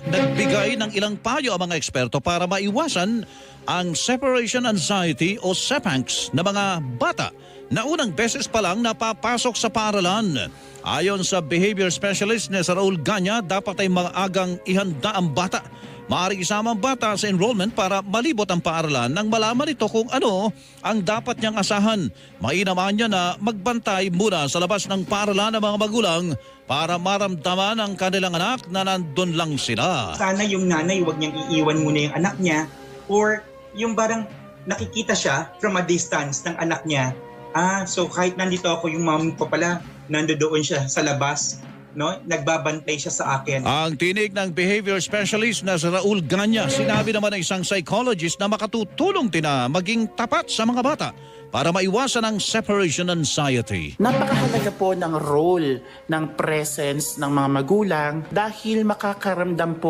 Nagbigay ng ilang payo ang mga eksperto para maiwasan ang separation anxiety o SEPANCS na mga bata na unang beses pa lang napapasok sa paaralan. Ayon sa behavior specialist na sa Raul Ganya, dapat ay maagang ihanda ang bata. Maaaring isama ang bata sa enrollment para malibot ang paaralan nang malaman ito kung ano ang dapat niyang asahan. Mainaman niya na magbantay muna sa labas ng paaralan ng mga magulang para maramdaman ang kanilang anak na nandun lang sila. Sana yung nanay huwag niyang iiwan muna yung anak niya, or yung parang nakikita siya from a distance ng anak niya. So kahit nandito ako, yung mom ko pala, nandoon siya sa labas, no? Nagbabantay siya sa akin. Ang tinig ng behavior specialist na sa Raul Ganya, sinabi naman ng isang psychologist na makatutulong din na maging tapat sa mga bata para maiwasan ang separation anxiety. Napakahalaga po ng role ng presence ng mga magulang dahil makakaramdam po